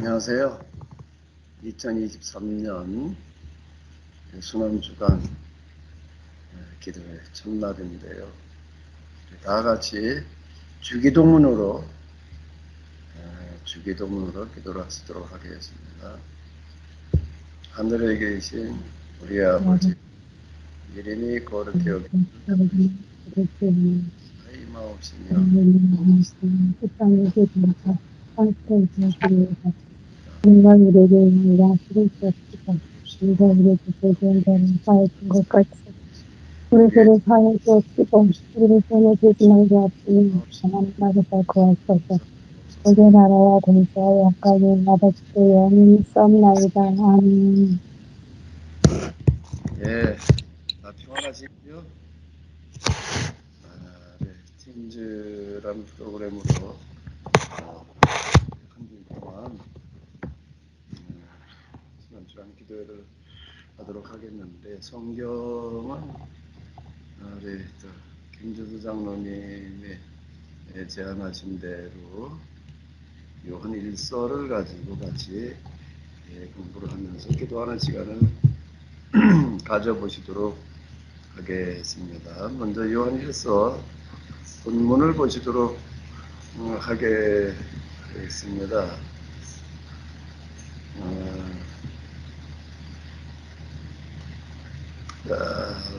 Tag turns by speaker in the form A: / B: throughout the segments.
A: 안녕하세요. 2023년 순환주간 기도회 첫날인데요. 다 같이 주기도문으로 기도를 하시도록 하겠습니다. 하늘에 계신 우리 아버지, 이름이 거룩히 여겨지시며 마옵시며
B: 우리가 우리에게 있는 양식을 주옵시고 우리가 우리에게 죄지은 자는 사해준 것 같이 우리 죄를 사해 주옵시고 우리를 전에 죄지 말게 하시니 하나님 나라가 구하소서. 우리의 나라와 권세와 영광이 아버지께 영원히 있사옵나이다. 아멘.
A: 예, 다 평안하시고요. 네, 팀즈라는 프로그램으로 한 주 동안 순환주간 기도회를 하도록 하겠는데, 성경은 우리 또 김주수 장로님의 제안하신 대로 요한 1서를 가지고 같이 공부를 하면서 기도하는 시간을 가져보시도록 하겠습니다. 먼저 요한 1서 본문을 보시도록 하겠습니다.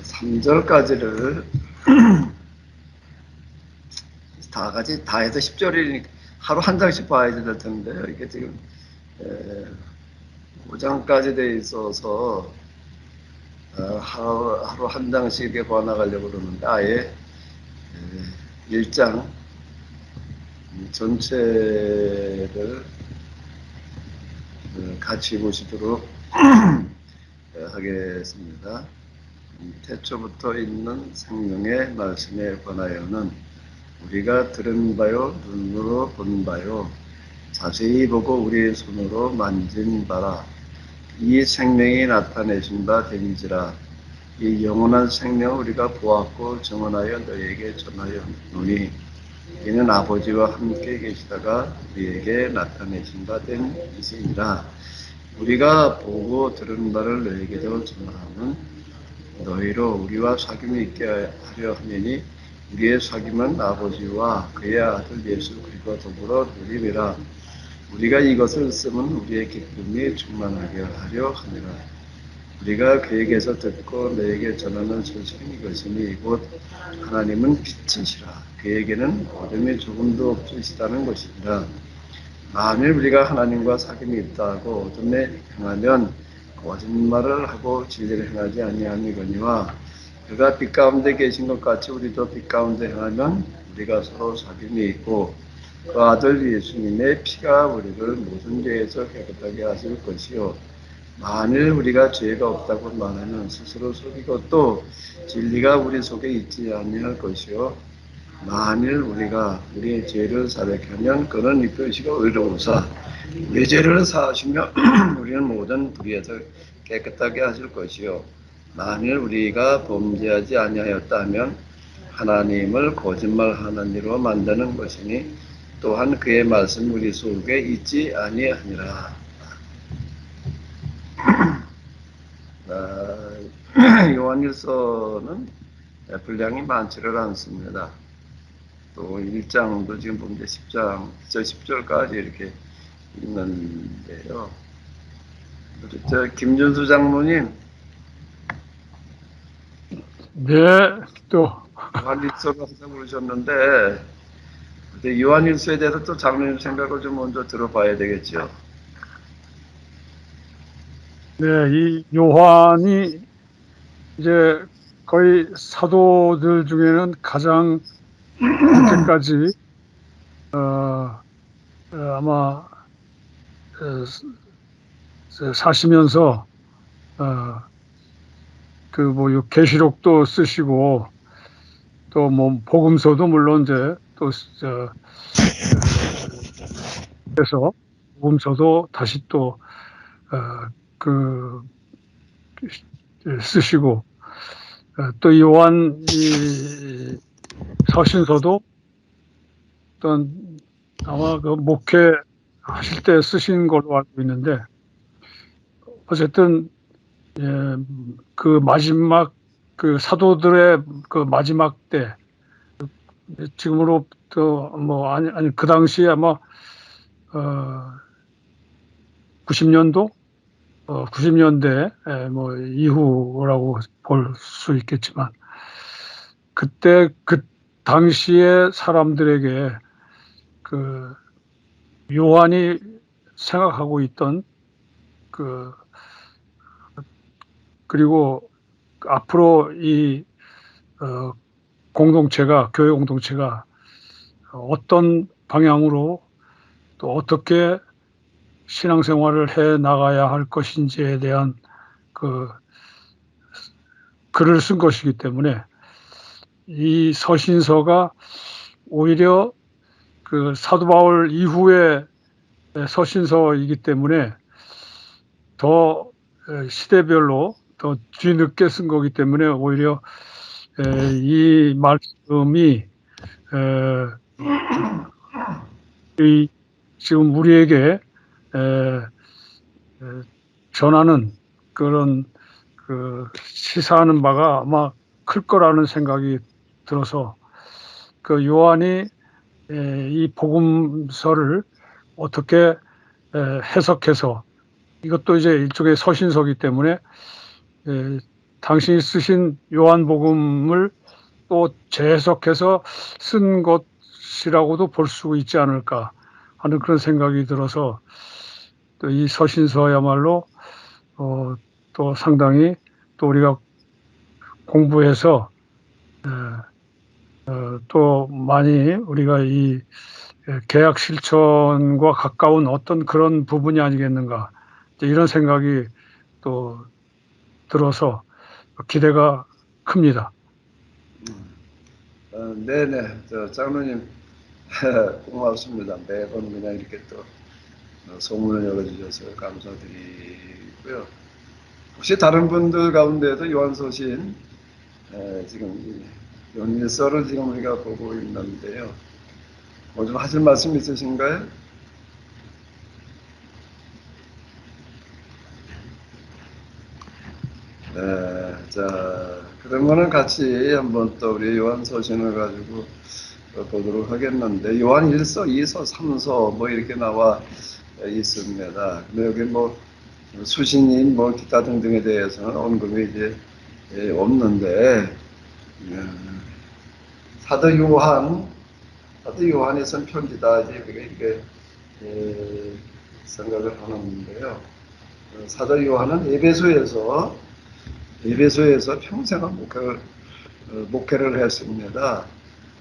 A: 3절까지를 다 해서 10절이니까 하루 한 장씩 봐야 될 텐데요. 이게 지금 5장까지 돼 있어서 하루 한 장씩 이렇게 봐나가려고 그러는데 아예 1장 전체를 같이 보시도록 하겠습니다. 태초부터 있는 생명의 말씀에 관하여는 우리가 들은 바요 눈으로 본 바요 자세히 보고 우리의 손으로 만진 바라 이 생명이 나타내신 바 되는지라. 이 영원한 생명을 우리가 보았고 증언하여 너희에게 전하였노니 이는 아버지와 함께 계시다가 우리에게 나타내신 바 된 이시니라. 우리가 보고 들은 바를 너희에게도 전하는 너희로 우리와 사귐이 있게 하려 하느니 우리의 사귐은 아버지와 그의 아들 예수 그리스도와 더불어 누림이라. 우리가 이것을 쓰면 우리의 기쁨이 충만하게 하려 하니라. 우리가 그에게서 듣고 너에게 전하는 소식은 이것이니 곧 하나님은 빛이시라. 그에게는 어둠이 조금도 없으시다는 것이니라. 만일 우리가 하나님과 사귐이 있다고 어둠에 행하면 거짓말을 하고 진리를 행하지 아니함이거니와 그가 빛 가운데 계신 것 같이 우리도 빛 가운데 행하면 우리가 서로 사귐이 있고 그 아들 예수님의 피가 우리를 모든 죄에서 깨끗하게 하실 것이요 만일 우리가 죄가 없다고 말하면 스스로 속이고 또 진리가 우리 속에 있지 아니할 것이요 만일 우리가 우리의 죄를 자백하면 그는 이끄시고 의로우사 우리 죄를 사하시며 우리는 모든 불의에서 깨끗하게 하실 것이요 만일 우리가 범죄하지 아니하였다면 하나님을 거짓말하는 이로 만드는 것이니 또한 그의 말씀 우리 속에 있지 아니하니라. 요한일서는 분량이 많지를 않습니다. 또 1장도 지금 보면 10절까지 이렇게 있는데요. 우리 김준수 장로님,
C: 네, 또
A: 요한일서를 항상 부르셨는데 요한일서에 대해서 또 장로님 생각을 좀 먼저 들어봐야 되겠죠.
C: 네, 이 요한이 이제 거의 사도들 중에는 가장 이렇게까지 아마 사시면서 그 뭐 계시록도 쓰시고 또 뭐 복음서도 물론 이제 또 그래서 복음서도 다시 또 그 쓰시고 또 요한 이 서신서도 어떤 아마 그 목회 하실 때 쓰신 걸로 알고 있는데 어쨌든 그 마지막 그 사도들의 그 마지막 때 지금으로부터 뭐 아니 그 당시에 아마 90년도 90년대 뭐 이후라고 볼 수 있겠지만 그때 그 당시에 사람들에게 그 요한이 생각하고 있던 그 그리고 앞으로 이 공동체가 교회 공동체가 어떤 방향으로 또 어떻게 신앙생활을 해 나가야 할 것인지에 대한 그 글을 쓴 것이기 때문에 이 서신서가 오히려 그 사도 바울 이후의 서신서이기 때문에 더 시대별로 더 뒤늦게 쓴 거기 때문에 오히려 이 말씀이 이 지금 우리에게 전하는 그런 그 시사하는 바가 아마 클 거라는 생각이 들어서 그 요한이 이 복음서를 어떻게 해석해서 이것도 이제 일종의 서신서기 때문에 당신이 쓰신 요한복음을 또 재해석해서 쓴 것이라고도 볼 수 있지 않을까 하는 그런 생각이 들어서 또 이 서신서야말로 또 상당히 또 우리가 공부해서 또 많이 우리가 이 계약 실천과 가까운 어떤 그런 부분이 아니겠는가 이런 생각이 또 들어서 기대가 큽니다.
A: 네네, 장로님 고맙습니다. 매번 그냥 이렇게 또 소문을 열어주셔서 감사드리고요. 혹시 다른 분들 가운데도 요한서신 지금 요한일서를 지금 우리가 보고 있는데요. 뭐 좀 하실 말씀 있으신가요? 자, 그러면은 같이 한번 또 우리 요한서신을 가지고 보도록 하겠는데, 요한 1서, 2서, 3서 뭐 이렇게 나와 있습니다. 근데 여기 뭐 수신인 뭐 기타 등등에 대해서는 언급이 이제 없는데, 사도 요한이 쓴 편지다 이제 우리가 이렇게 생각을 하는데요. 사도 요한은 에베소에서 평생을 목회를 했습니다.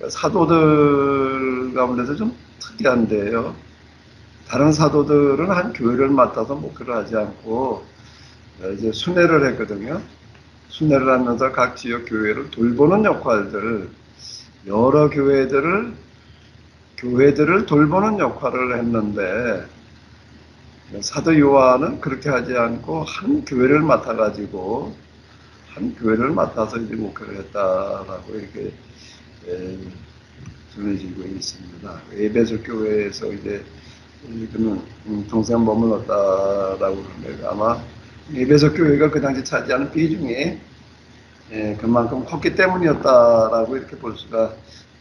A: 사도들 가운데서 좀 특이한데요. 다른 사도들은 한 교회를 맡아서 목회를 하지 않고 이제 순회를 했거든요. 순회를 하면서 각 지역 교회를 돌보는 역할들, 여러 교회들을 돌보는 역할을 했는데 사도 요한은 그렇게 하지 않고 한 교회를 맡아서 이제 목회를 했다라고 이렇게 전해지고 있습니다. 에베소 교회에서 이제 그는 동생 머물렀다라고 그러는데 아마 에베소 교회가 그 당시 차지하는 비중이 그만큼 컸기 때문이었다라고 이렇게 볼 수가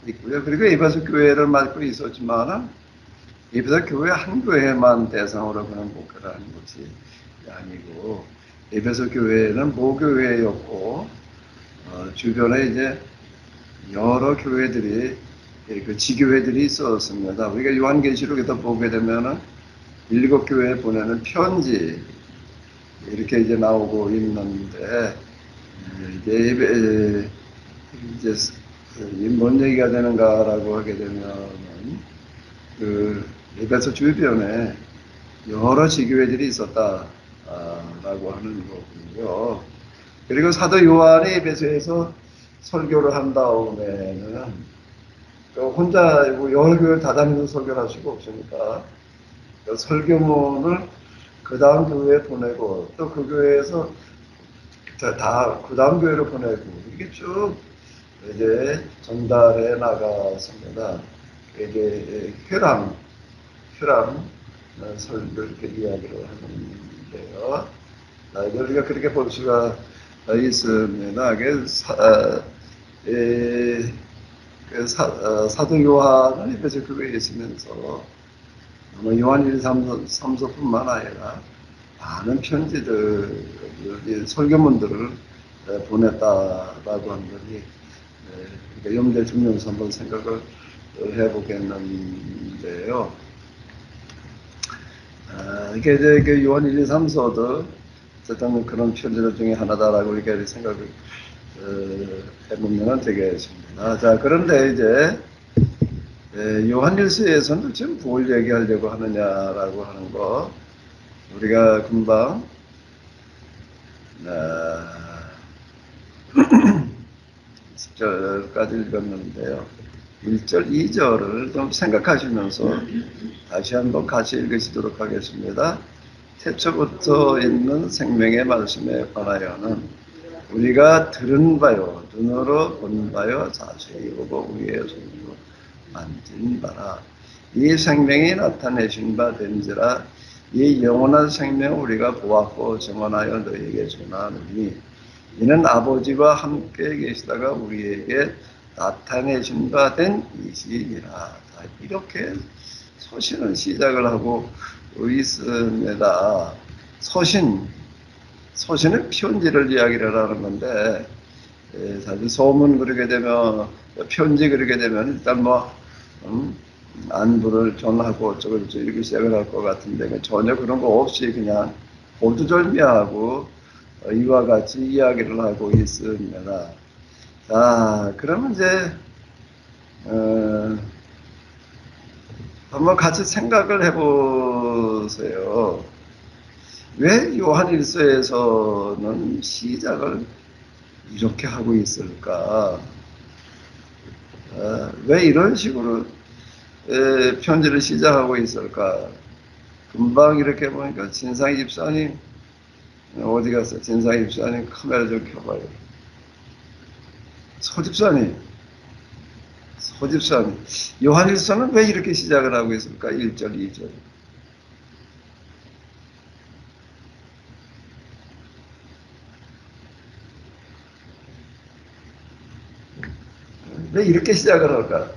A: 있고요. 그리고 에베소 교회를 맡고 있었지만은 에베소 교회 한 교회만 대상으로 그런 목회를 하는 것이 아니고 에베소 교회는 모교회였고 주변에 이제 여러 교회들이 그 지교회들이 있었습니다. 우리가 요한계시록에서 보게 되면은 7교회에 보내는 편지 이렇게 이제 나오고 있는데 이제 뭔 얘기가 되는가라고 하게 되면은 그 에베소 주변에 여러 지교회들이 있었다라고 하는 거고요. 그리고 사도 요한이 에베소에서 설교를 한 다음에는 혼자 여러 교회를 다 다니면서 설교를 할 수가 없으니까 설교문을 그 다음 교회에 보내고 또 그 교회에서 다 그 다음 교회로 보내고 이게 쭉 이제 전달해 나갔습니다. 이게 혈암 그렇게 이야기를 하는데요. 우리가 그렇게 볼 수가 있습니다. 사도 요한은 옆에서 그거에 있으면서 요한 1, 3서뿐만 아니라 많은 편지들, 설교문들을 보냈다라고 하는 것이 그러니까 염두에 두면서 한번 생각을 해보겠는데요. 이게 이제 그 요한 1, 2, 3서도 어쨌든 그런 편지들 중에 하나다라고 이렇게 생각을 해보면 되겠습니다. 자, 그런데 이제 요한일서에서는 지금 뭘 얘기하려고 하느냐라고 하는 거 우리가 금방 10절까지 읽었는데요. 1절, 2절을 좀 생각하시면서 다시 한번 같이 읽으시도록 하겠습니다. 태초부터 있는 생명의 말씀에 관하여는 우리가 들은 바요, 눈으로 본 바요, 자세히 보고 우리의 손으로 만진 바라. 이 생명이 나타내신 바 된지라. 이 영원한 생명 우리가 보았고 증언하여 너희에게 전하노니 이는 아버지와 함께 계시다가 우리에게 나타내신 바 된 이시니라. 이렇게 서신을 시작을 하고 있습니다. 서신은 편지를 이야기를 하는 건데, 사실 소문 그러게 되면, 편지 그러게 되면 일단 안부를 전하고 어쩌고 저쩌고 이렇게 시작을 할 것 같은데, 전혀 그런 거 없이 그냥 고두절미하고 이와 같이 이야기를 하고 있습니다. 자, 그러면 이제, 한번 같이 생각을 해보세요. 왜 요한일서에서는 시작을 이렇게 하고 있을까? 왜 이런 식으로 편지를 시작하고 있을까? 금방 이렇게 보니까 진상희 집사님 어디 갔어? 진상희 집사님 카메라 좀 켜봐요. 서집사님 요한일서는 왜 이렇게 시작을 하고 있을까? 1절, 2절. 왜 이렇게 시작을 할까?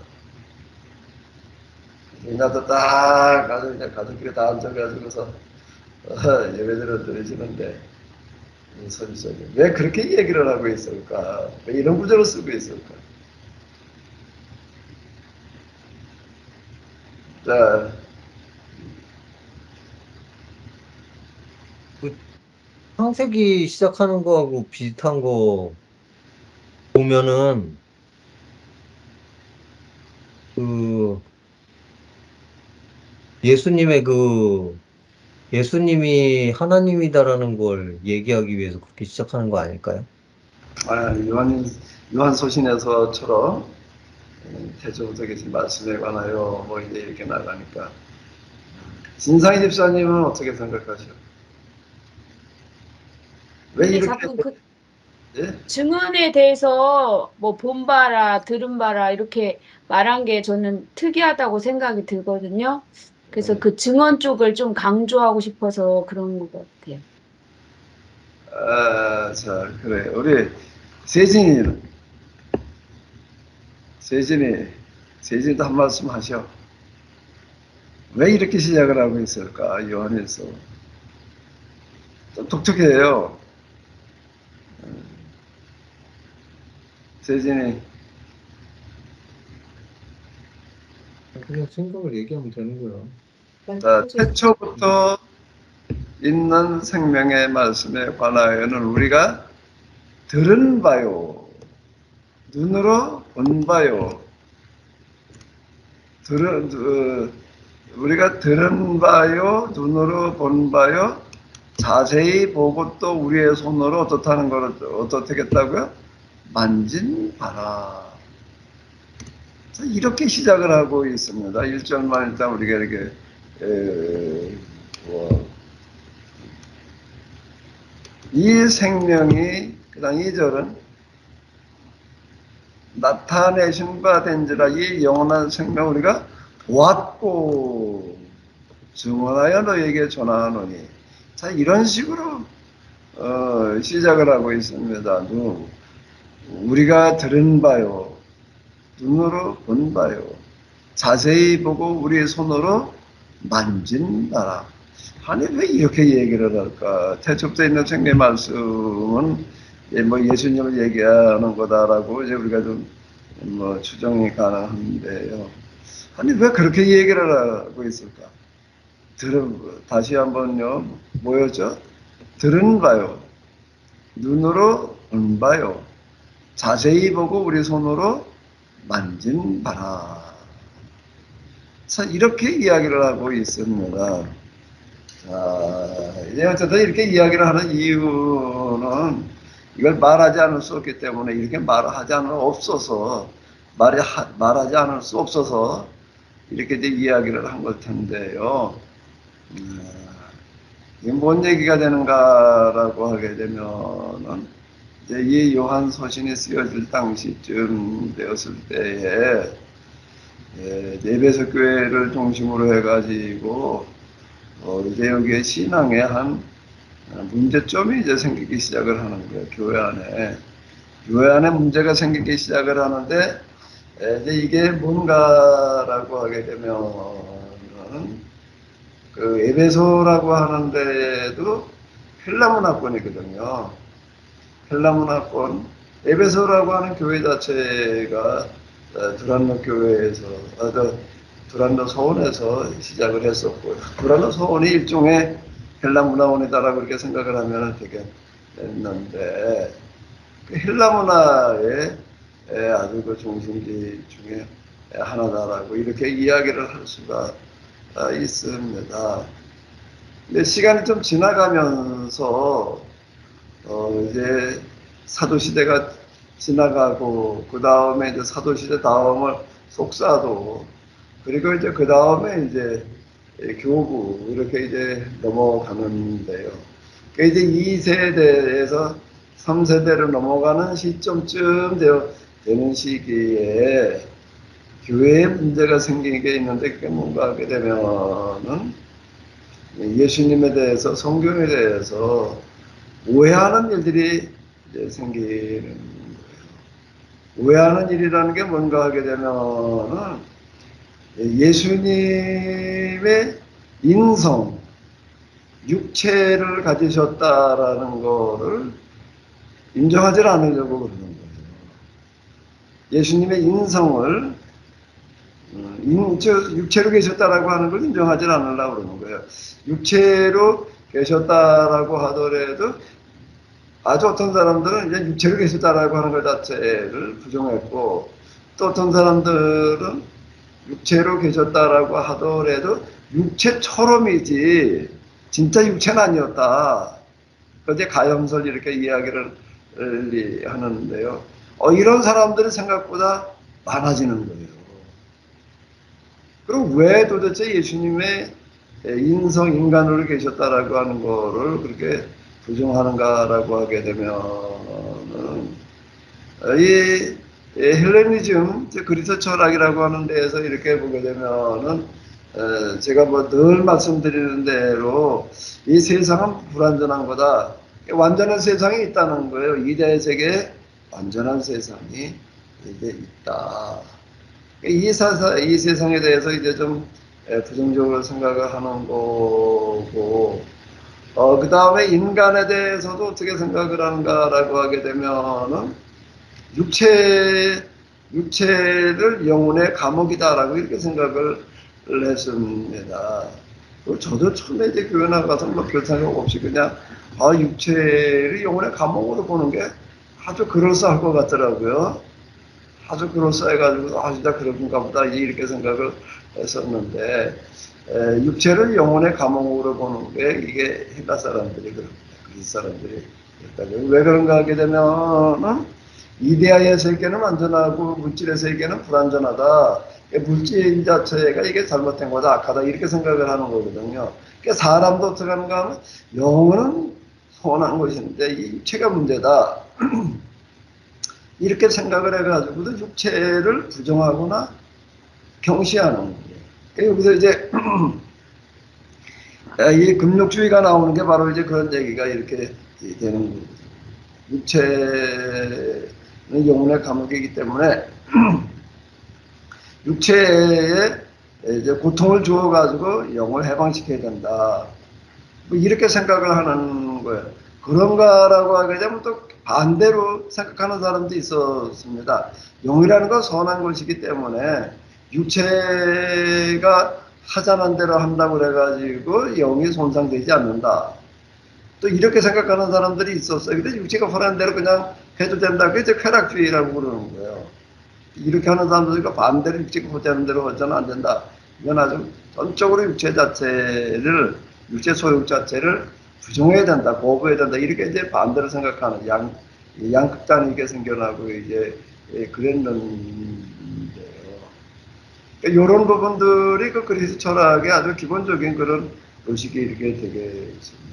A: 나도 딱 가서 이제 가족끼리 다 앉아가지고서 예배드려 드리시는데 서집사님 왜 그렇게 얘기를 하고 있을까? 왜 이런 구절을 쓰고 있을까? 자,
D: 그 창세기 시작하는 거하고 비슷한 거 보면은 그 예수님의 예수님이 하나님이다라는 걸 얘기하기 위해서 그렇게 시작하는 거 아닐까요?
A: 요한 소신에서처럼 태초부터 계신 말씀에 관하여 뭐 이제 이렇게 나가니까 진상희 집사님은 어떻게 생각하셔? 왜
E: 근데
A: 이렇게
E: 자꾸 그
A: 예?
E: 증언에 대해서 뭐 본 바라, 들은 바라 이렇게 말한 게 저는 특이하다고 생각이 들거든요. 그래서 그 증언 쪽을 좀 강조하고 싶어서 그런 것 같아요.
A: 자, 그래. 우리 세진이는 세진이도 한 말씀 하셔. 왜 이렇게 시작을 하고 있을까? 요한일서 좀 독특해요. 세진이
D: 그냥 생각을 얘기하면 되는 거야.
A: 자, 태초부터 있는 생명의 말씀에 관하여는 우리가 들은 바요, 눈으로 본 바요, 우리가 들은 바요, 눈으로 본 바요, 자세히 보고 또 우리의 손으로 어떻다는 걸 어떻게 했다고요? 만진 바라. 이렇게 시작을 하고 있습니다. 1절만 일단 우리가 이렇게 이 생명이 그다음 2절은 나타내신 바 된지라 이 영원한 생명 우리가 보았고 증언하여 너에게 전하노니. 자, 이런 식으로 시작을 하고 있습니다. 우리가 들은 바요, 눈으로 본 바요, 자세히 보고 우리의 손으로 만진 바라. 아니 왜 이렇게 얘기를 할까? 태초부터 있는 생명 말씀은 뭐 예수님을 얘기하는 거다라고 이제 우리가 좀 뭐 추정이 가능한데요. 아니 왜 그렇게 얘기를 하고 있을까? 다시 한번요. 뭐였죠? 들은 바요, 눈으로 본 바요, 자세히 보고 우리 손으로 만진 바라. 자, 이렇게 이야기를 하고 있습니다. 자, 이제 어쨌든 이렇게 이야기를 하는 이유는 이걸 말하지 않을 수 없기 때문에 이렇게 말하지 않을 없어서 말하지 않을 수 없어서 이렇게 이제 이야기를 한 걸 텐데요. 이게 뭔 얘기가 되는가라고 하게 되면은 이제 이 요한 서신이 쓰여질 당시쯤 되었을 때에 에베소 교회를 중심으로 해가지고 이제 여기에 신앙의 한 문제점이 이제 생기기 시작을 하는 거예요. 교회 안에 문제가 생기기 시작을 하는데 이제 이게 뭔가라고 하게 되면 그 에베소라고 하는 데도 헬라 문화권이거든요. 헬라 문화권, 에베소라고 하는 교회 자체가 두란노 교회에서, 두란노 서원에서 시작을 했었고요. 두란노 서원이 일종의 헬라 문화원이다라고 그렇게 생각을 하면 되겠는데, 그 헬라 문화의 아주 그 중심지 중에 하나다라고 이렇게 이야기를 할 수가 있습니다. 근데 시간이 좀 지나가면서 이제 사도시대가 지나가고 그 다음에 이제 사도시대 다음을 속사도 그리고 이제 그 다음에 이제 교구 이렇게 이제 넘어가는데요. 그 이제 2세대에서 3세대로 넘어가는 시점쯤 되는 시기에 교회에 문제가 생기는 게 있는데 그게 뭔가 하게 되면은 예수님에 대해서 성경에 대해서 오해하는 일들이 이제 생기는 거예요. 오해하는 일이라는 게 뭔가 하게 되면은 예수님의 인성, 육체를 가지셨다라는 거를 인정하지 않으려고 그러는 거예요. 예수님의 인성을 육체로 계셨다라고 하는 걸 인정하지 않으려고 그러는 거예요. 육체로 계셨다라고 하더라도 아주 어떤 사람들은 이제 육체로 계셨다라고 하는 것 자체를 부정했고 또 어떤 사람들은 육체로 계셨다라고 하더라도 육체처럼이지 진짜 육체는 아니었다. 그제 가염설 이렇게 이야기를 하는데요. 이런 사람들은 생각보다 많아지는 거예요. 그럼 왜 도대체 예수님의 인성 인간으로 계셨다라고 하는 거를 그렇게 부정하는가라고 하게 되면은 이 헬레니즘 그리스 철학이라고 하는 데에서 이렇게 보게 되면은 제가 뭐 늘 말씀드리는 대로 이 세상은 불완전한 거다. 완전한 세상이 있다는 거예요. 이대 세계에 완전한 세상이 이제 있다. 이 세상에 대해서 이제 좀 부정적으로 생각을 하는 거고, 그 다음에 인간에 대해서도 어떻게 생각을 하는가라고 하게 되면은, 육체를 영혼의 감옥이다라고 이렇게 생각을 했습니다. 저도 처음에 이제 교회 나가서 뭐 별 생각 없이 그냥, 육체를 영혼의 감옥으로 보는 게 아주 그럴싸할 것 같더라고요. 아주 그럴싸해가지고 진짜 그런가 보다 이렇게 생각을 했었는데 육체를 영혼의 감옥으로 보는 게 이게 헬라 사람들이 그럽니다. 그리스 사람들이 왜 그런가 하게 되면 이데아의 세계는 완전하고 물질의 세계는 불완전하다. 물질 자체가 이게 잘못된 거다, 악하다 이렇게 생각을 하는 거거든요. 그러니까 사람도 어떻게 하는가 하면 영혼은 선한 것인데 이 육체가 문제다. 이렇게 생각을 해가지고도 육체를 부정하거나 경시하는 거예요. 여기서 이제 이 금욕주의가 나오는 게 바로 이제 그런 얘기가 이렇게 되는 거죠. 육체는 영혼의 감옥이기 때문에 육체에 이제 고통을 주어가지고 영을 해방시켜야 된다. 뭐 이렇게 생각을 하는 거예요. 그런가라고 하게 되면 또 반대로 생각하는 사람도 있었습니다. 영이라는 건 선한 것이기 때문에 육체가 하자는 대로 한다고 그래가지고 영이 손상되지 않는다. 또 이렇게 생각하는 사람들이 있었어요. 근데 육체가 허락한 대로 그냥 해도 된다. 그게 이제 쾌락주의라고 그러는 거예요. 이렇게 하는 사람들과 반대로 육체가 호되는 대로 하자는 안 된다. 이건 아주 전적으로 육체 자체를, 육체 소욕 자체를 부정해야 된다, 거부해야 된다. 이렇게 이제 반대로 생각하는 양극단이 이게 생겨나고 이제 그랬는데요. 그러니까 이런 부분들이 그 그리스 철학의 아주 기본적인 그런 의식이 이렇게 되겠습니다.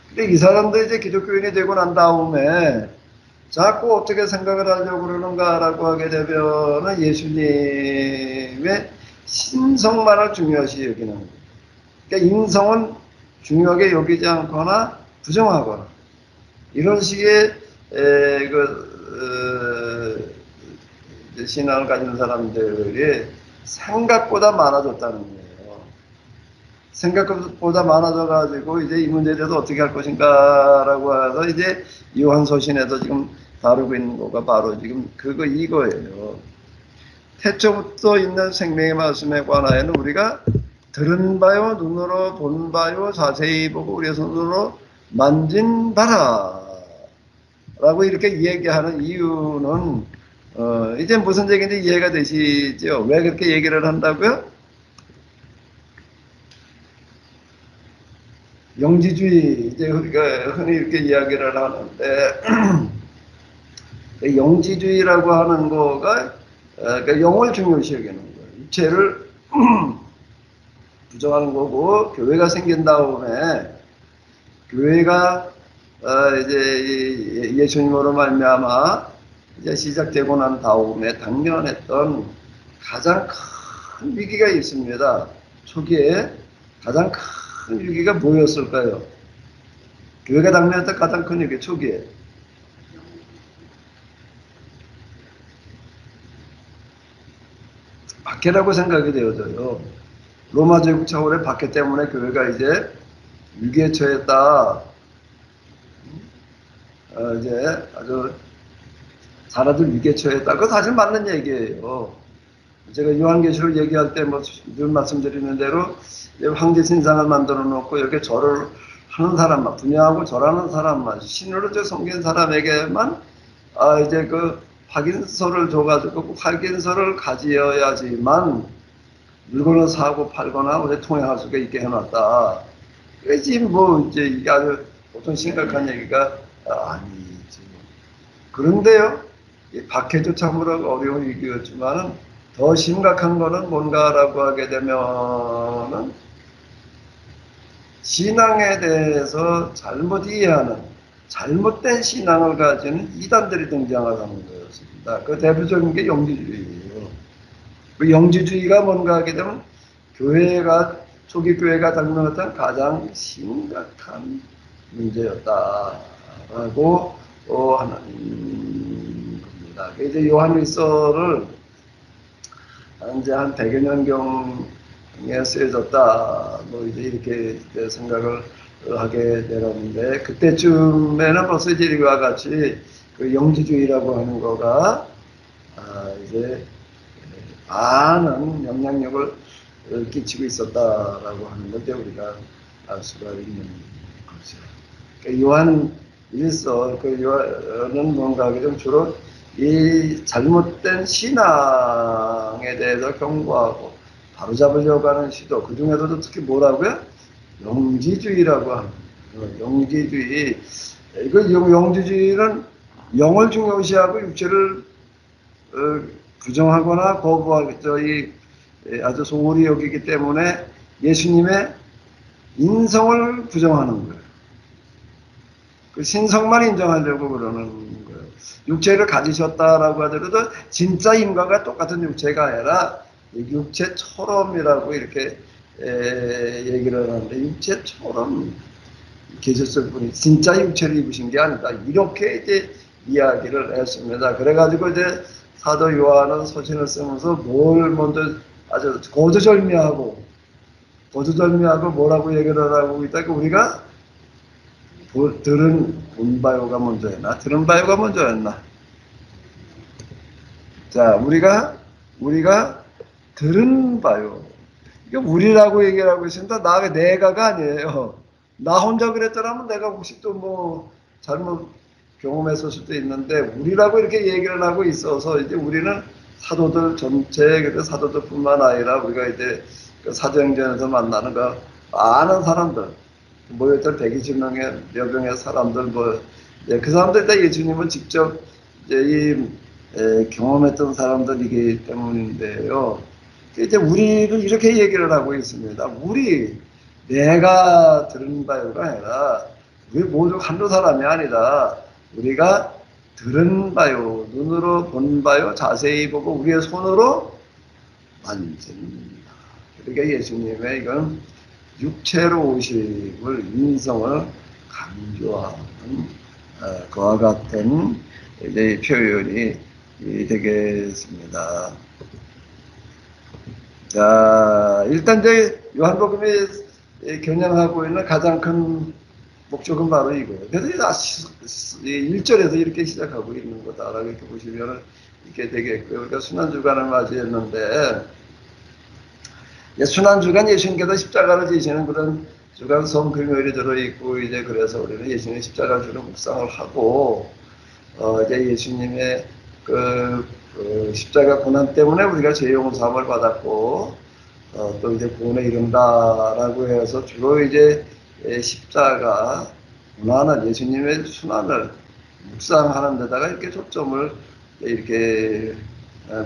A: 근데 이 사람도 이제 기독교인이 되고 난 다음에 자꾸 어떻게 생각을 하려고 그러는가라고 하게 되면은 예수님의 신성만을 중요시 여기는 거예요. 그러니까 인성은 중요하게 여기지 않거나 부정하거나 이런 식의 신앙을 가진 사람들이 생각보다 많아졌다는 거예요. 생각보다 많아져가지고 이제 이 문제에 대해서 어떻게 할 것인가라고 해서 이제 요한서신에서 지금 다루고 있는 거가 바로 지금 이거예요. 태초부터 있는 생명의 말씀에 관하여는 우리가 들은 바요, 눈으로 본 바요, 자세히 보고 우리의 손으로 만진 바라 라고 이렇게 얘기하는 이유는 이제 무슨 얘기인지 이해가 되시죠? 왜 그렇게 얘기를 한다고요? 영지주의, 이제 우리가 흔히 이렇게 이야기를 하는데 영지주의라고 하는 거가 그러니까 영을 중요시 여기는 거예요. 육체를 부정하는 거고, 교회가 생긴 다음에 교회가 이제 예수님으로 말미암아 이제 시작되고 난 다음에 당면했던 가장 큰 위기가 있습니다. 초기에 가장 큰 위기가 뭐였을까요? 교회가 당면했던 가장 큰 위기 초기에 박해라고 생각이 되어져요. 로마 제국 차원의 박해 때문에 교회가 이제 위기에 처했다. 이제 아주 사람들 위기에 처했다. 그거 사실 맞는 얘기예요. 제가 요한계시록 얘기할 때 늘 말씀드리는 대로 황제 신상을 만들어 놓고 이렇게 절을 하는 사람만, 분양하고 절하는 사람만, 신으로 섬긴 사람에게만 이제 그 확인서를 줘가지고 그 확인서를 가지어야지만 물건을 사고 팔거나 어디 통행할 수가 있게 해놨다. 그지 뭐 이제 이게 아주 보통 심각한 얘기가 아니지. 그런데요, 이 박해도 참으로 어려운 위기였지만은 더 심각한 거는 뭔가라고 하게 되면은 신앙에 대해서 잘못 이해하는 잘못된 신앙을 가지는 이단들이 등장하는 거였습니다. 그 대표적인 게 영지주의예요. 그 영지주의가 뭔가 하게 되면 교회가 초기 교회가 당면했던 가장 심각한 문제였다라고 하는 겁니다. 이제 요한일서를 이제 한 100여 년경에 쓰여졌다. 뭐 이제 이렇게 생각을 하게 되었는데 그때쯤에는 벌써 이제 이와 같이 그 영지주의라고 하는 거가 이제 많은 영향력을 끼치고 있었다라고 하는 걸 우리가 알 수가 있는 거죠. 그러니까 요한 일서 그 요한은 뭔가 하게 되면 주로 이 잘못된 신앙에 대해서 경고하고 바로잡으려고 하는 시도, 그 중에서도 특히 뭐라고요? 영지주의라고 하는 영지주의. 이거 영지주의는 영을 중요시하고 육체를 부정하거나 거부하겠죠. 아주 소홀히 여기기 때문에 예수님의 인성을 부정하는 거예요. 그 신성만 인정하려고 그러는 거예요. 육체를 가지셨다라고 하더라도 진짜 인간과 똑같은 육체가 아니라 육체처럼이라고 이렇게 얘기를 하는데 육체처럼 계셨을 분이 진짜 육체를 입으신 게 아니다. 이렇게 이제 이야기를 했습니다. 그래가지고 이제 사도 요한은 서신을 쓰면서 뭘 먼저 아주 거두절미하고 뭐라고 얘기를 하고 있다. 우리가 들은 본바요가 먼저였나? 들은 바요가 먼저였나? 자, 우리가 들은 바요. 이게 우리라고 얘기를 하고 있습니다. 내가가 아니에요. 나 혼자 그랬더라면 내가 혹시 또 뭐 잘못 경험했을 수도 있는데 우리라고 이렇게 얘기를 하고 있어서 이제 우리는 사도들 전체, 그래서 사도들뿐만 아니라 우리가 이제 그 사도행전에서 만나는 거 많은 사람들 모였던 120명의 여병의 사람들 그 사람들 다 예수님을 직접 이제 경험했던 사람들이기 때문인데요. 이제 우리를 이렇게 얘기를 하고 있습니다. 내가 들은 바요가 아니라 우리 모두 한두 사람이 아니라 우리가 들은 바요, 눈으로 본 바요, 자세히 보고 우리의 손으로 만집니다. 그러니까 예수님의 이건 육체로 오심을 인성을 강조하는 그와 같은 이제 표현이 되겠습니다. 자, 일단 이제 요한복음이 겨냥하고 있는 가장 큰 목적은 바로 이거예요. 그래서 1절에서 이렇게 시작하고 있는 거다라고 이렇게 보시면 이렇게 되겠고요. 우리가 순환주간을 맞이했는데, 순환주간 예수님께서 십자가를 지시는 그런 주간 성금요일이 들어있고, 이제 그래서 우리는 예수님의 십자가를 주로 묵상을 하고, 이제 예수님의 그 십자가 고난 때문에 우리가 죄 용서함을 받았고, 또 이제 구원에 이른다라고 해서 주로 이제 십자가 고난을, 예수님의 순환을 묵상하는 데다가 이렇게 초점을 이렇게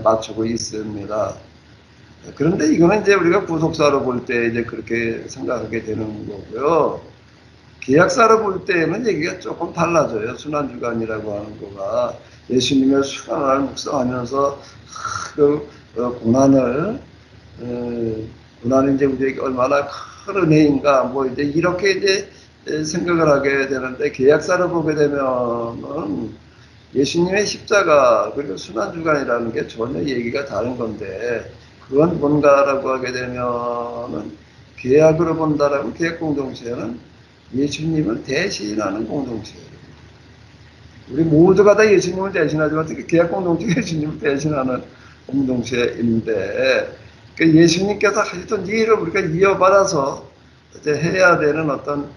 A: 맞추고 있습니다. 그런데 이거는 이제 우리가 구속사로 볼 때 이제 그렇게 생각하게 되는 거고요. 계약사로 볼 때는 얘기가 조금 달라져요. 순환주간이라고 하는 거가 예수님의 순환을 묵상하면서 그 고난이 이제 우리에게 얼마나 큰 은혜인가 뭐 이제 이렇게 이제 생각을 하게 되는데, 계약사로 보게 되면은 예수님의 십자가 그리고 순환주간이라는 게 전혀 얘기가 다른 건데, 그건 뭔가라고 하게 되면은 계약으로 본다라면 계약 공동체는 예수님을 대신하는 공동체예요. 우리 모두가 다 예수님을 대신하지만 특히 계약 공동체 예수님을 대신하는 공동체인데, 그 예수님께서 하셨던 일을 우리가 이어받아서 이제 해야 되는 어떤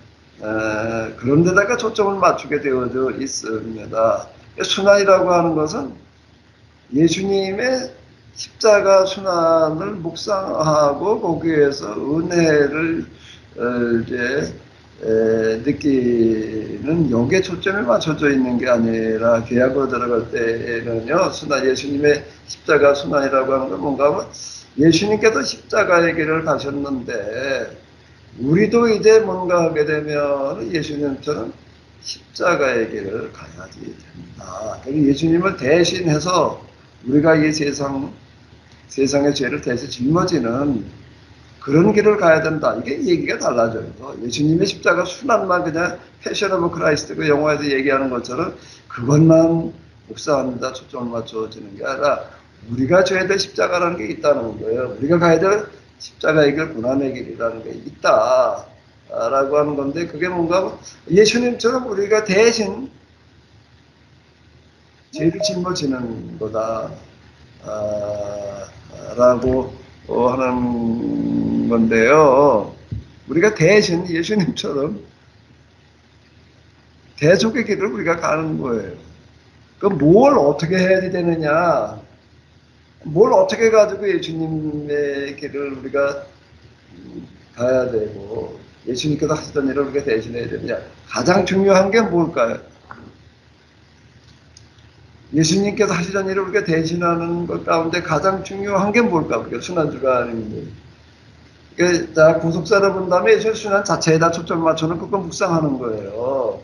A: 그런 데다가 초점을 맞추게 되어져 있습니다. 순환이라고 하는 것은 예수님의 십자가 순환을 묵상하고 거기에서 은혜를 이제 느끼는 여기에 초점이 맞춰져 있는 게 아니라, 계약으로 들어갈 때는요, 예수님의 십자가 순환이라고 하는 건 뭔가 하면 예수님께서 십자가의 길을 가셨는데 우리도 이제 뭔가 하게 되면 예수님처럼 십자가의 길을 가야지 된다. 예수님을 대신해서 우리가 이 세상의 죄를 대신 짊어지는 그런 길을 가야 된다. 이게 얘기가 달라져요. 예수님의 십자가 순환만 그냥 패션 오브 크라이스트 그 영화에서 얘기하는 것처럼 그것만 묵상합니다. 초점을 맞춰지는 게 아니라 우리가 져야 될 십자가라는 게 있다는 거예요. 우리가 가야 될 십자가의 길, 고난의 길이라는 게 있다. 라고 하는 건데, 그게 뭔가 예수님처럼 우리가 대신 죄를 짊어지는 거다. 라고 하는 건데요. 우리가 대신 예수님처럼 대속의 길을 우리가 가는 거예요. 그럼 뭘 어떻게 해야 되느냐? 뭘 어떻게 가지고 예수님의 길을 우리가 가야 되고 예수님께서 하시던 일을 우리가 대신해야 되느냐? 가장 중요한 게 뭘까요? 예수님께서 하시던 일을 우리가 대신하는 것 가운데 가장 중요한 게 뭘까? 우리가 순환주간인데, 자, 구속사를 본다면 예수의 순환 자체에다 초점을 맞춰놓고 그건 묵상하는 거예요.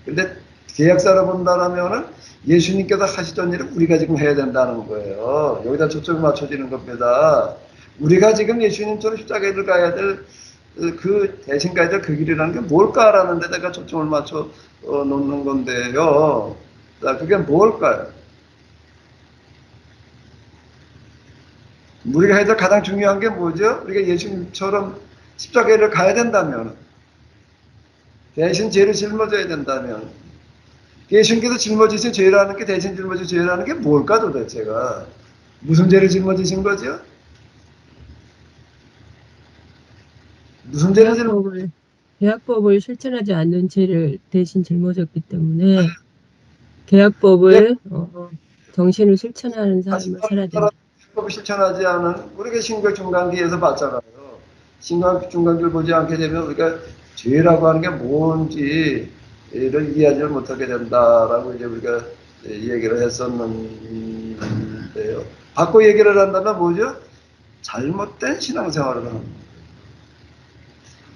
A: 근데 계약사를 본다라면은 예수님께서 하시던 일을 우리가 지금 해야 된다는 거예요. 여기다 초점이 맞춰지는 겁니다. 우리가 지금 예수님처럼 십자가를 가야 될 그 대신 가야 될 그 길이라는 게 뭘까라는 데 내가 초점을 맞춰 놓는 건데요. 자, 그게 뭘까요? 우리가 해야 될 가장 중요한 게 뭐죠? 우리가 예수님처럼 십자가를 가야 된다면, 대신 죄를 짊어져야 된다면, 예수님께서 짊어지신 죄라는 게, 대신 짊어진 죄라는 게 뭘까 도대체가? 무슨 죄를 짊어지신 거죠? 무슨 죄를
F: 계약법을 실천하지 않는 죄를 대신 짊어졌기 때문에 계약법을 정신을 실천하는 삶을 살아야 된다.
A: 법을 실천하지 않은 우리가 신약 중간기에서 봤잖아요. 신약 중간기를 보지 않게 되면 우리가 죄라고 하는 게 뭔지를 이해하지 못하게 된다라고 이제 우리가 얘기를 했었는데요. 바꿔 얘기를 한다면 뭐죠? 잘못된 신앙생활을 하는 거예요.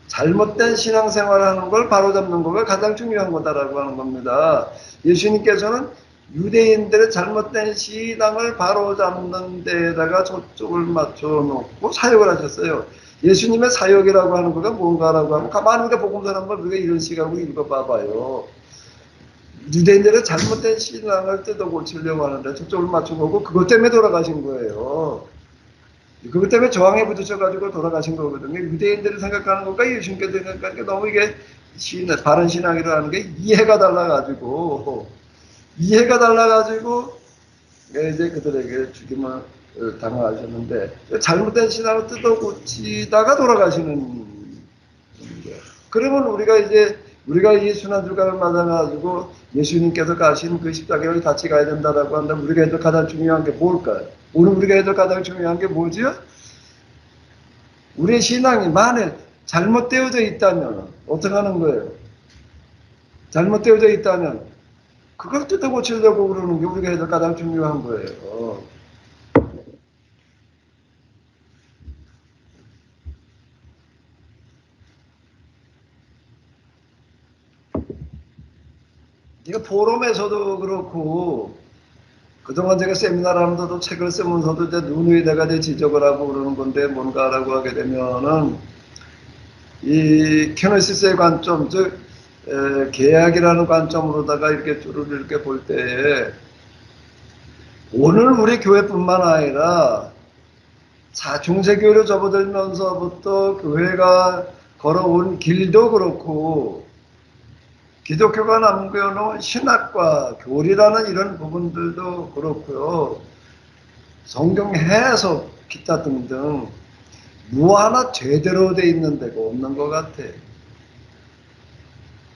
A: 잘못된 신앙생활을 하는 걸 바로잡는 거가 가장 중요한 거다라고 하는 겁니다. 예수님께서는 유대인들의 잘못된 신앙을 바로잡는 데다가 초점을 맞춰놓고 사역을 하셨어요. 예수님의 사역이라고 하는 거가 뭔가라고 하면 가만히 우리가 복음서 한번 우리가 이런 식으로 읽어봐봐요. 유대인들의 잘못된 신앙을 뜯어 고치려고 하는데 초점을 맞춘 거고 그것 때문에 돌아가신 거예요. 그것 때문에 저항에 부딪혀가지고 돌아가신 거거든요. 유대인들이 생각하는 것과 예수님께서 생각하는 게 너무 이게 바른 신앙이라는 게 이해가 달라가지고 이제 그들에게 죽임을 당하셨는데 잘못된 신앙을 뜯어 고치다가 돌아가시는 거예요. 그러면 우리가 이 순환주간을 맞아가지고 예수님께서 가신 그 십자가를 같이 가야 된다라고 한다면 우리가 해도 가장 중요한 게 뭘까요? 오늘 우리가 해도 가장 중요한 게 뭐지요? 우리의 신앙이 만일 잘못되어져 있다면 어떻게 하는 거예요? 잘못되어져 있다면 그걸 뜯어 고치려고 그러는 게 우리가 해도 가장 중요한 거예요. 이거 포럼에서도 그렇고 그동안 제가 세미나를 하면서도 책을 쓰면서도 이제 누누이다가 지적을 하고 그러는 건데 뭔가라고 하게 되면은 이 케노시스의 관점, 즉 계약이라는 관점으로다가 이렇게 줄을 이렇게 볼 때에 오늘 우리 교회뿐만 아니라 중세교회로 접어들면서부터 교회가 걸어온 길도 그렇고 기독교가 남겨놓은 신학과 교리라는 이런 부분들도 그렇고요. 성경 해석, 기타 등등 뭐 하나 제대로 돼 있는 데가 없는 것 같아.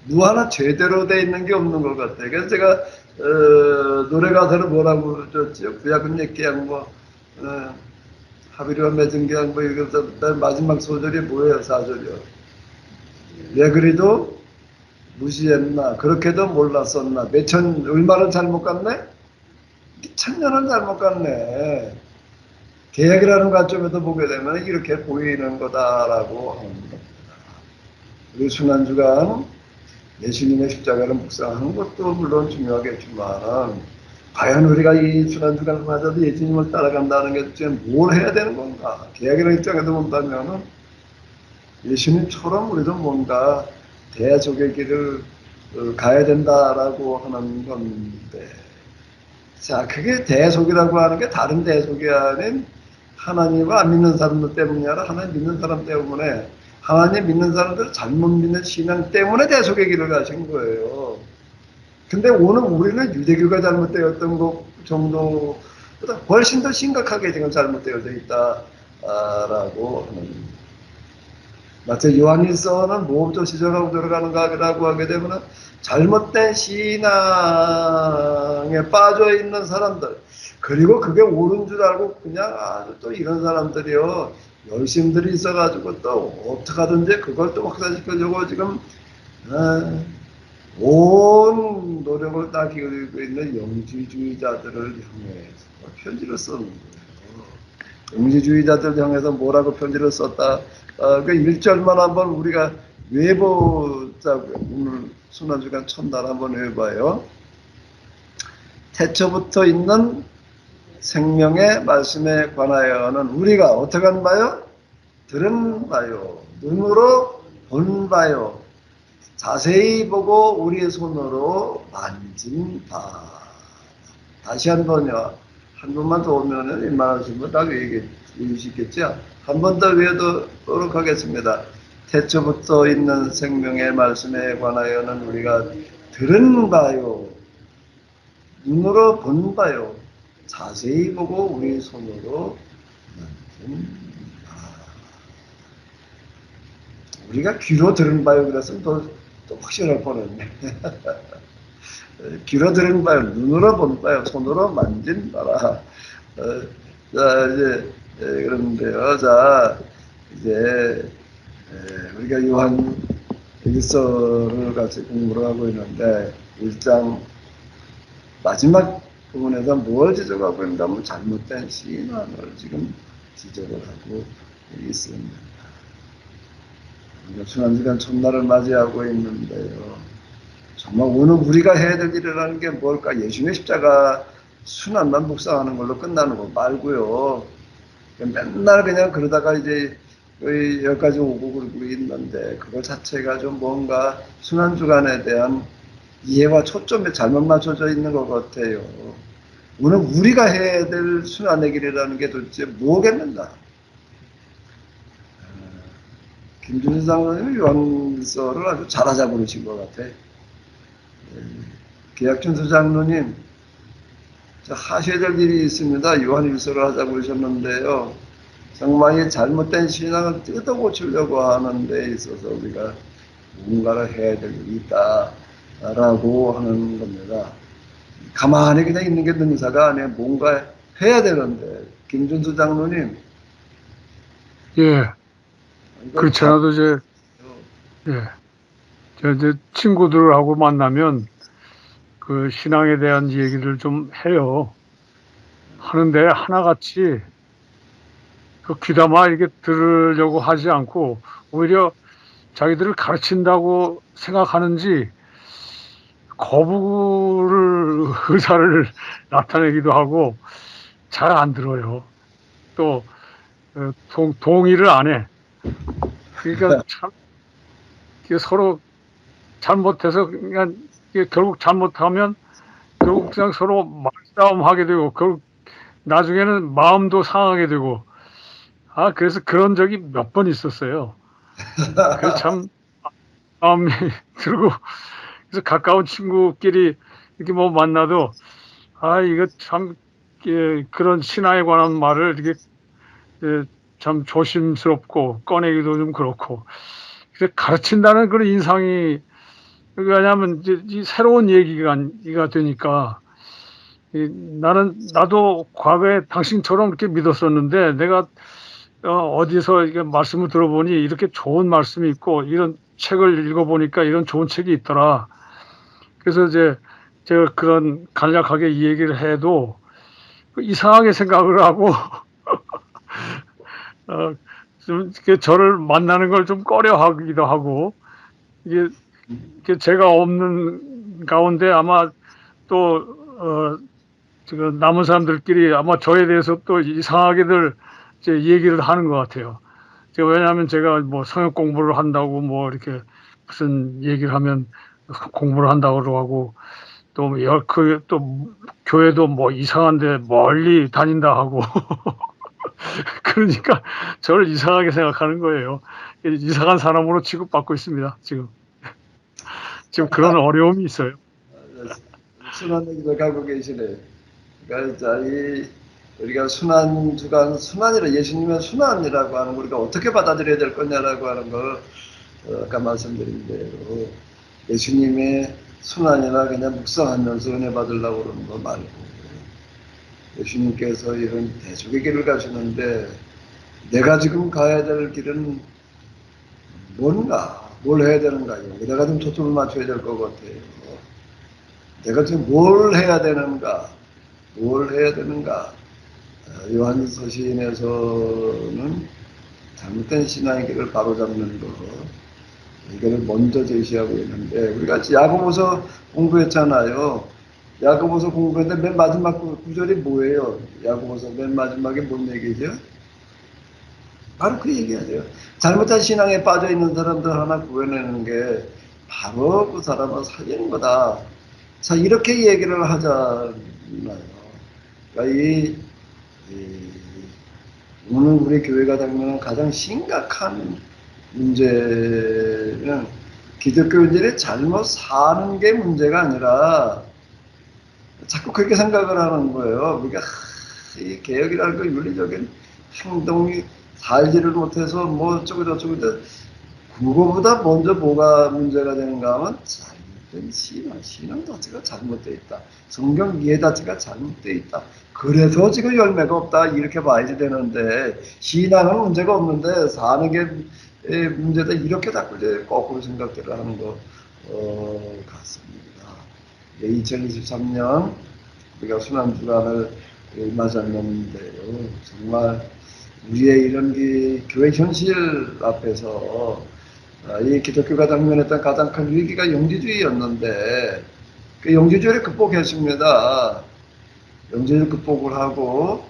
A: 뭐 하나 제대로 돼 있는 게 없는 것 같아. 그래서 제가 노래 가사를 뭐라고 줬죠? 구약은 옛계약 하비리와 맺은 계약 이거서 맨 마지막 소절이 뭐예요? 4절이요. 왜 그리도 무시했나? 그렇게도 몰랐었나? 얼마를 잘못 갔네? 1000년은 잘못 갔네. 계약이라는 관점에서 보게 되면 이렇게 보이는 거다라고 합니다. 우리 순환주간 예수님의 십자가를 묵상하는 것도 물론 중요하겠지만 과연 우리가 이 순환주간을 맞아도 예수님을 따라간다는 게 지금 뭘 해야 되는 건가? 계약이라는 입장에서 본다면 예수님처럼 우리도 뭔가 대속의 길을 가야 된다라고 하는 건데, 자, 그게 대속이라고 하는 게 다른 대속이 아닌 하나님을 안 믿는 사람들 때문이 아니라 하나님 믿는 사람 때문에 하나님 믿는 사람들 잘못 믿는 신앙 때문에 대속의 길을 가신 거예요. 근데 오늘 우리는 유대교가 잘못되었던 것 정도보다 훨씬 더 심각하게 지금 잘못되어져 있다라고 하는. 마치 요한일서는 뭐부터 시작하고 들어가는가라고 하게 되면 잘못된 신앙에 빠져 있는 사람들, 그리고 그게 옳은 줄 알고 그냥 아주 또 이런 사람들이요 열심들이 있어가지고 또 어떻게 하든지 그걸 또 확산시키려고 지금 온 노력을 다 기울이고 있는 영지주의자들을 향해서 편지를 쓰는 거예요. 영지주의자들 향해서 뭐라고 편지를 썼다? 그 1절만 한번 우리가 외보자고요. 오늘 순환주간 첫날 한번 외봐요. 태초부터 있는 생명의 말씀에 관하여는 우리가 어떻게 한 바요? 들은 바요, 눈으로 본 바요, 자세히 보고 우리의 손으로 만진 바. 다시 한 번요. 한 번만 더 오면은 웬만하시면 딱 얘기해 주시겠죠? 한 번 더 외우도록 하겠습니다. 태초부터 있는 생명의 말씀에 관하여는 우리가 들은 바요, 눈으로 본 바요, 자세히 보고 우리 손으로 만진 바. 우리가 귀로 들은 바요 그랬으면 또 확실할 뻔했네. 귀로 들은 바요, 눈으로 본 바요, 손으로 만진 바라. 자, 이제, 그런데요. 자, 이제, 우리가 요한 일서를 같이 공부를 하고 있는데, 1장 마지막 부분에서 뭘 지적하고 있는가 하면 잘못된 신앙을 지금 지적을 하고 있습니다. 우리가 순환시간 첫날을 맞이하고 있는데요. 정말 오늘 우리가 해야 될 일이라는 게 뭘까? 예수님의 십자가 순환만 묵상하는 걸로 끝나는 거 말고요. 맨날 그냥 그러다가 이제 여기까지 오고 그러고 있는데 그거 자체가 좀 뭔가 순환주간에 대한 이해와 초점에 잘못 맞춰져 있는 것 같아요. 오늘 우리가 해야 될 순환의 길이라는 게 도대체 뭐겠는가? 김준수 장로님은 요한일서를 아주 잘하자 부르신 것 같아. 계약준수 장로님, 하셔야 될 일이 있습니다. 요한일서를 하자 부르셨는데요. 정말 이 잘못된 신앙을 뜯어 고치려고 하는 데 있어서 우리가 뭔가를 해야 될 일이 있다라고 하는 겁니다. 가만히 그냥 있는 게 능사가 아니에요. 뭔가 해야 되는데. 김준수 장로님.
C: 예. 그렇잖아도 예. 이제 친구들하고 만나면 그 신앙에 대한 얘기를 좀 해요. 하는데 하나같이 그 귀담아 이렇게 들으려고 하지 않고 오히려 자기들을 가르친다고 생각하는지 거부를 의사를 나타내기도 하고 잘 안 들어요. 또 동의를 안 해. 그러니까 참 서로 잘못해서 그냥 결국 잘못하면 결국 그냥 서로 말싸움하게 되고 결국 나중에는 마음도 상하게 되고 그래서 그런 적이 몇 번 있었어요. 그래서 참 마음이 들고 그래서 가까운 친구끼리 이렇게 뭐 만나도 이거 참 그런 신화에 관한 말을 이렇게 참 조심스럽고 꺼내기도 좀 그렇고 그래서 가르친다는 그런 인상이 왜냐하면 이제 이 새로운 얘기가 되니까 나도 과거에 당신처럼 이렇게 믿었었는데 내가 어디서 이게 말씀을 들어보니 이렇게 좋은 말씀이 있고 이런 책을 읽어보니까 이런 좋은 책이 있더라. 그래서 이제 제가 그런 간략하게 이 얘기를 해도 이상하게 생각을 하고 좀 저를 만나는 걸 좀 꺼려하기도 하고 이게 제가 없는 가운데 아마 또 지금 남은 사람들끼리 아마 저에 대해서 또 이상하게들 이제 얘기를 하는 것 같아요. 왜냐하면 제가 뭐 성역 공부를 한다고 뭐 이렇게 무슨 얘기를 하면 공부를 한다고 하고 또 또 교회도 뭐 이상한데 멀리 다닌다 하고 그러니까 저를 이상하게 생각하는 거예요. 이상한 사람으로 취급받고 있습니다. 지금 그런 어려움이 있어요.
A: 순환 얘기를 가고 계시네. 그러니까 우리가 순환주간, 순환이라 예수님의 순환이라고 하는 거 우리가 어떻게 받아들여야 될 거냐라고 하는 걸 아까 말씀드린 대로 예수님의 순환이나 그냥 묵상하면서 은혜 받으려고 그러는 거 말고 예수님께서 이런 대속의 길을 가시는데 내가 지금 가야 될 길은 뭔가, 뭘 해야 되는가, 여기다가 좀 초점을 맞춰야 될 것 같아요. 내가 지금 뭘 해야 되는가, 요한일서 시인에서는 잘못된 신앙의 길을 바로잡는 것, 이걸 먼저 제시하고 있는데, 우리가 야고보서 공부했잖아요. 야고보서 공부했는데 맨 마지막 구절이 뭐예요? 야고보서 맨 마지막에 뭔 얘기죠? 바로 그 얘기하죠. 잘못한 신앙에 빠져 있는 사람들 하나 구해내는 게 바로 그 사람을 살리는 거다. 자, 이렇게 얘기를 하잖아요. 그러니까 오늘 우리 교회가 당면한 가장 심각한 문제는 기독교인들이 잘못 사는 게 문제가 아니라 자꾸 그렇게 생각을 하는 거예요. 우리가 이 개혁이라는 거 윤리적인 행동이 살지를 못해서 뭐 어쩌고 저쩌고 그거보다 먼저 뭐가 문제가 되는가 하면 잘못된 신앙 자체가 잘못되어 있다. 성경 이해 자체가 잘못되어 있다. 그래서 지금 열매가 없다 이렇게 봐야지 되는데 신앙은 문제가 없는데 사는 게 문제다 이렇게 자꾸 이제 거꾸로 생각들을 하는 것 같습니다. 2023년 우리가 순환주간을 맞았는데요. 정말 우리의 이런 교회 현실 앞에서 이 기독교가 당면했던 가장 큰 위기가 영지주의였는데 그 영지주의를 극복했습니다. 영지주의를 극복을 하고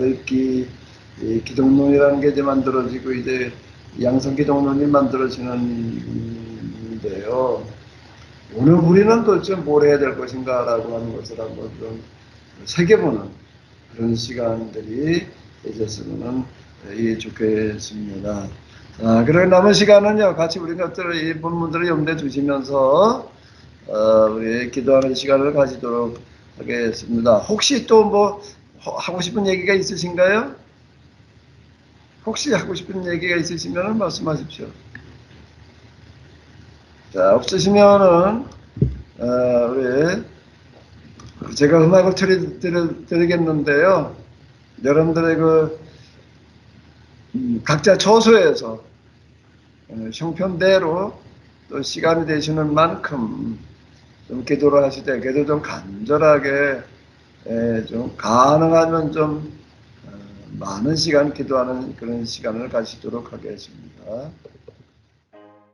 A: 이 기독론이라는 게 이제 만들어지고 이제 양성기독론이 만들어지는데요. 오늘 우리는 도대체 뭘 해야 될 것인가라고 하는 것을 한번 좀 새겨보는 그런 시간들이 있었으면 좋겠습니다. 그리고 남은 시간은요, 같이 우리가 이 본문들을 염두에 두시면서 우리 기도하는 시간을 가지도록 하겠습니다. 혹시 또 뭐 하고 싶은 얘기가 있으신가요? 혹시 하고 싶은 얘기가 있으시면 말씀하십시오. 자, 없으시면은 우리 제가 음악을 드리겠는데요. 여러분들의 각자 처소에서 형편대로 또 시간이 되시는 만큼 좀 기도를 하실 때 그래도 좀 간절하게 좀 가능하면 좀 많은 시간 기도하는 그런 시간을 가지도록 하겠습니다.